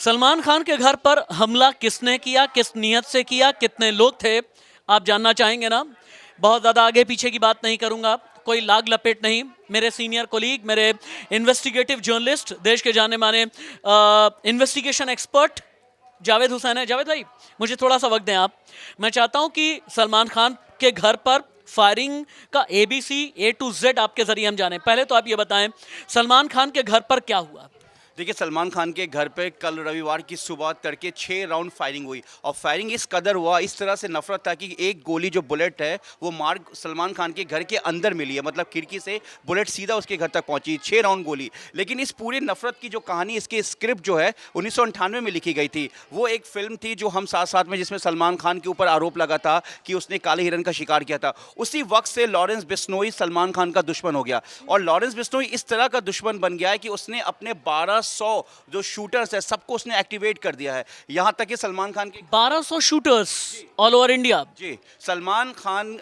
सलमान खान के घर पर हमला किसने किया, किस नियत से किया, कितने लोग थे, आप जानना चाहेंगे ना? बहुत ज़्यादा आगे पीछे की बात नहीं करूंगा, कोई लाग लपेट नहीं। मेरे सीनियर कोलीग, मेरे इन्वेस्टिगेटिव जर्नलिस्ट, देश के जाने माने इन्वेस्टिगेशन एक्सपर्ट जावेद हुसैन है। जावेद भाई, मुझे थोड़ा सा वक्त दें आप। मैं चाहता हूं कि सलमान खान के घर पर फायरिंग का ABC A to Z आपके जरिए हम जाने। पहले तो आप ये बताएं, सलमान खान के घर पर क्या हुआ? देखिए, सलमान खान के घर पे कल रविवार की सुबह तड़के 6 राउंड फायरिंग हुई और फायरिंग इस कदर हुआ, इस तरह से नफरत था कि एक गोली जो बुलेट है वो मार सलमान खान के घर के अंदर मिली है। मतलब खिड़की से बुलेट सीधा उसके घर तक पहुंची, 6 राउंड गोली। लेकिन इस पूरी नफरत की जो कहानी, इसके स्क्रिप्ट जो है 1998 में लिखी गई थी। वो एक फिल्म थी जो हम साथ साथ में, जिसमें सलमान खान के ऊपर आरोप लगा था कि उसने काले हिरन का शिकार किया था। उसी वक्त से लॉरेंस बिश्नोई सलमान खान का दुश्मन हो गया और लॉरेंस बिश्नोई इस तरह का दुश्मन बन गया है कि उसने अपने 1200 जो शूटर्स है सबको उसने एक्टिवेट कर दिया है। यहां तक कि सलमान खान के 1200 शूटर्स ऑल ओवर इंडिया। जी, सलमान खान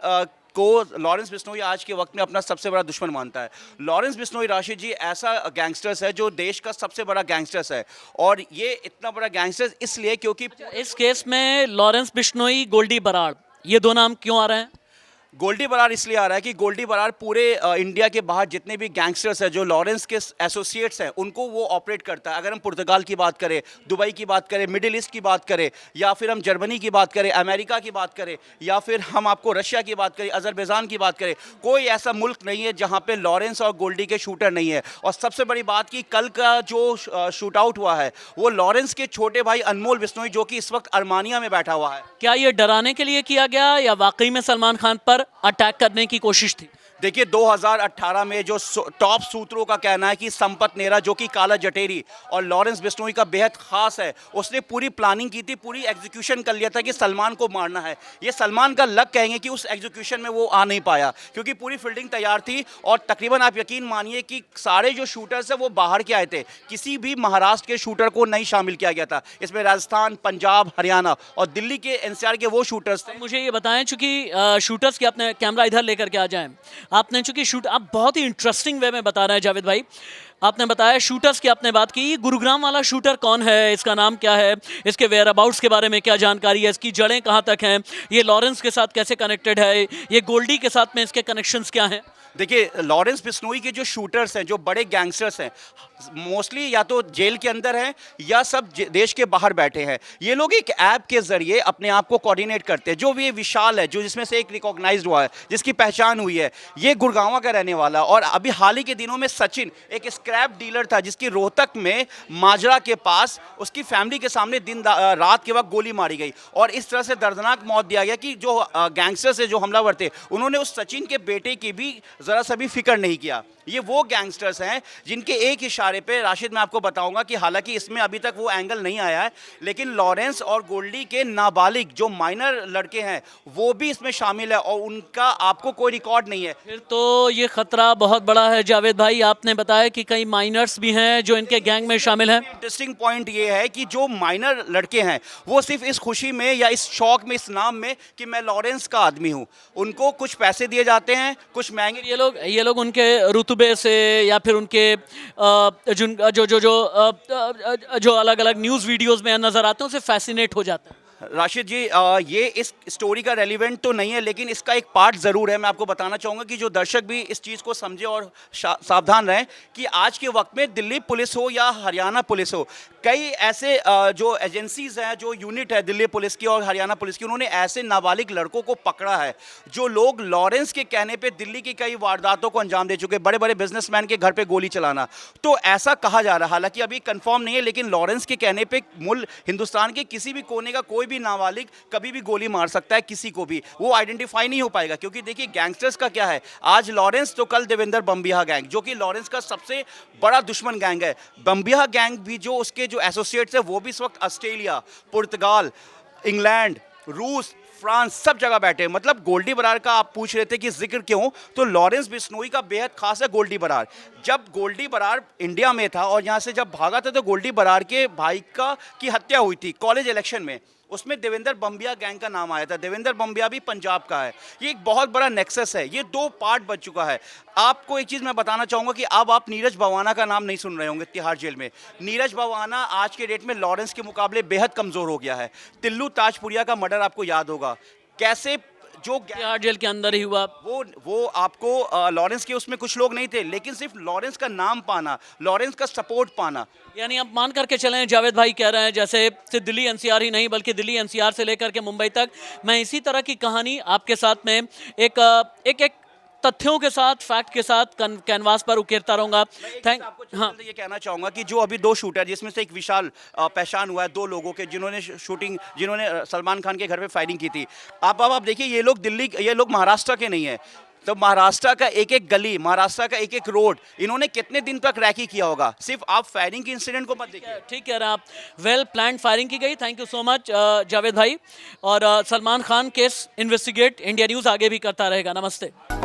को लॉरेंस बिश्नोई आज के वक्त में अपना सबसे बड़ा दुश्मन मानता है। लॉरेंस बिश्नोई, राशिद जी, ऐसा गैंगस्टर्स है जो देश का सबसे बड़ा गैंगस्टर्स है। और ये इतना बड़ा गैंगस्टर्स इसलिए क्योंकि इस केस में लॉरेंस बिश्नोई, गोल्डी बराड़, ये दो नाम क्यों आ रहे हैं? गोल्डी बरार इसलिए आ रहा है कि गोल्डी बरार पूरे इंडिया के बाहर जितने भी गैंगस्टर्स हैं जो लॉरेंस के एसोसिएट्स हैं उनको वो ऑपरेट करता है। अगर हम पुर्तगाल की बात करें, दुबई की बात करें, मिडिल ईस्ट की बात करें, या फिर हम जर्मनी की बात करें, अमेरिका की बात करें, या फिर हम आपको रशिया की बात करें, अजरबैजान की बात करें, कोई ऐसा मुल्क नहीं है जहाँ पे लॉरेंस और गोल्डी के शूटर नहीं है। और सबसे बड़ी बात कि कल का जो शूट आउट हुआ है वो लॉरेंस के छोटे भाई अनमोल बिश्नोई, जो कि इस वक्त अरमानिया में बैठा हुआ है। क्या ये डराने के लिए किया गया या वाकई में सलमान खान पर अटैक करने की कोशिश थी? देखिए, 2018 में जो टॉप सूत्रों का कहना है कि संपत नेहरा, जो कि काला जटेरी और लॉरेंस बिश्नोई का बेहद खास है, उसने पूरी प्लानिंग की थी, पूरी एग्जीक्यूशन कर लिया था कि सलमान को मारना है। ये सलमान का लक कहेंगे कि उस एग्जीक्यूशन में वो आ नहीं पाया क्योंकि पूरी फील्डिंग तैयार थी। और तकरीबन आप यकीन मानिए कि सारे जो शूटर्स हैं वो बाहर के आए थे, किसी भी महाराष्ट्र के शूटर को नहीं शामिल किया गया था। इसमें राजस्थान, पंजाब, हरियाणा और दिल्ली के NCR के वो शूटर्स थे। मुझे ये बताएं, चूंकि शूटर्स की, आपने कैमरा इधर लेकर के आ जाएं, आपने चूंकि शूट, आप बहुत ही इंटरेस्टिंग वे में बता रहे हैं जावेद भाई। आपने बताया शूटर्स की, आपने बात की, गुरुग्राम वाला शूटर कौन है, इसका नाम क्या है, इसके वेयर अबाउट्स के बारे में क्या जानकारी है, इसकी जड़ें कहाँ तक हैं, ये लॉरेंस के साथ कैसे कनेक्टेड है, ये गोल्डी के साथ में इसके कनेक्शंस क्या हैं? देखिए, लॉरेंस बिश्नोई के जो शूटर्स हैं, जो बड़े गैंगस्टर्स हैं, मोस्टली या तो जेल के अंदर हैं या सब देश के बाहर बैठे हैं। ये लोग एक ऐप के जरिए अपने आप को कोऑर्डिनेट करते हैं। जो भी विशाल है, जो जिसमें से एक रिकॉग्नाइज्ड हुआ है, जिसकी पहचान हुई है, ये गुड़गांव का रहने वाला। और अभी हाल ही के दिनों में सचिन, एक स्क्रैप डीलर था जिसकी रोहतक में माजरा के पास उसकी फैमिली के सामने रात के वक्त गोली मारी गई और इस तरह से दर्दनाक मौत दिया गया कि जो गैंगस्टर्स से जो हमलावर थे उन्होंने उस सचिन के बेटे की भी जरा सा भी फिक्र नहीं किया। ये वो गैंगस्टर्स हैं जिनके एक इशारे पे, राशिद, मैं आपको बताऊंगा कि हालांकि इसमें अभी तक वो एंगल नहीं आया है, लेकिन लॉरेंस और गोल्डी के नाबालिग जो माइनर लड़के हैं वो भी इसमें शामिल है और उनका आपको कोई रिकॉर्ड नहीं है। फिर तो ये खतरा बहुत बड़ा है जावेद भाई। आपने बताया कि कई माइनर्स भी हैं जो इनके गैंग में शामिल हैं। इंटरेस्टिंग पॉइंट ये है कि जो माइनर लड़के हैं वो सिर्फ इस खुशी में या इस शौक में, इस नाम में कि मैं लॉरेंस का आदमी हूँ, उनको कुछ पैसे दिए जाते हैं, कुछ महंगे। ये लोग उनके रुतबे से या फिर उनके जो अलग अलग न्यूज़ वीडियोस में नजर आते हैं उसे फैसिनेट हो जाते हैं। राशिद जी, ये इस स्टोरी का रेलिवेंट तो नहीं है, लेकिन इसका एक पार्ट ज़रूर है। मैं आपको बताना चाहूँगा कि जो दर्शक भी इस चीज़ को समझे और सावधान रहें कि आज के वक्त में दिल्ली पुलिस हो या हरियाणा पुलिस हो, कई ऐसे जो एजेंसीज हैं, जो यूनिट है दिल्ली पुलिस की और हरियाणा पुलिस की, उन्होंने ऐसे नाबालिग लड़कों को पकड़ा है जो लोग लॉरेंस के कहने पे दिल्ली की कई वारदातों को अंजाम दे चुके, बड़े बड़े बिजनेसमैन के घर पे गोली चलाना। तो ऐसा कहा जा रहा है, हालांकि अभी कंफर्म नहीं है, लेकिन लॉरेंस के कहने पे हिंदुस्तान के किसी भी कोने का कोई भी नाबालिग कभी भी गोली मार सकता है किसी को भी, वो आइडेंटिफाई नहीं हो पाएगा। क्योंकि देखिए, गैंगस्टर्स का क्या है, आज लॉरेंस तो कल देवेंद्र बम्बिहा गैंग, जो कि लॉरेंस का सबसे बड़ा दुश्मन गैंग है। बम्बिहा गैंग भी जो उसके जो एसोसिएट्स है वो भी इस वक्त ऑस्ट्रेलिया, पुर्तगाल, इंग्लैंड, रूस, फ्रांस, सब जगह बैठे हैं। मतलब गोल्डी बरार का आप पूछ रहे थे कि जिक्र क्यों, तो लॉरेंस बिश्नोई का बेहद खास है गोल्डी बरार। जब गोल्डी बरार इंडिया में था और यहाँ से जब भागा था तो गोल्डी बरार के भाई की हत्या हुई थी कॉलेज इलेक्शन में। उसमें देवेंद्र बम्बिया गैंग का नाम आया था। देवेंद्र बम्बिया भी पंजाब का है। ये एक बहुत बड़ा नेक्सस है, ये दो पार्ट बच चुका है। आपको एक चीज़ मैं बताना चाहूँगा कि अब आप नीरज भवाना का नाम नहीं सुन रहे होंगे तिहाड़ जेल में। नीरज भवाना आज के डेट में लॉरेंस के मुकाबले बेहद कमज़ोर हो गया है। तिल्लू ताजपुरिया का मर्डर आपको याद होगा, कैसे जो तिहाड़ जेल के अंदर ही हुआ। वो आपको लॉरेंस के उसमें कुछ लोग नहीं थे, लेकिन सिर्फ लॉरेंस का नाम पाना, लॉरेंस का सपोर्ट पाना। यानी आप मान करके चलें, जावेद भाई कह रहे हैं जैसे सिर्फ दिल्ली एनसीआर ही नहीं बल्कि दिल्ली एनसीआर से लेकर के मुंबई तक मैं इसी तरह की कहानी आपके साथ में एक तथ्यों के साथ, फैक्ट के साथ कैनवास पर उकेरता रहूंगा। थैंक आपको हाँ, ये कहना चाहूंगा कि जो अभी दो शूटर, जिसमें से एक विशाल पहचान हुआ है दो लोगों के, जिन्होंने सलमान खान के घर पे फायरिंग की थी। आप देखिए, ये लोग महाराष्ट्र के नहीं है। तो महाराष्ट्र का एक एक गली, महाराष्ट्र का एक एक रोड इन्होंने कितने दिन तक रैकी किया होगा। सिर्फ आप फायरिंग के इंसिडेंट को मत देखिए। ठीक कह रहे हैं आप, वेल प्लान्ड फायरिंग की गई। Thank you so much Javed भाई। और Salman Khan case investigate India news आगे भी करता रहेगा। नमस्ते।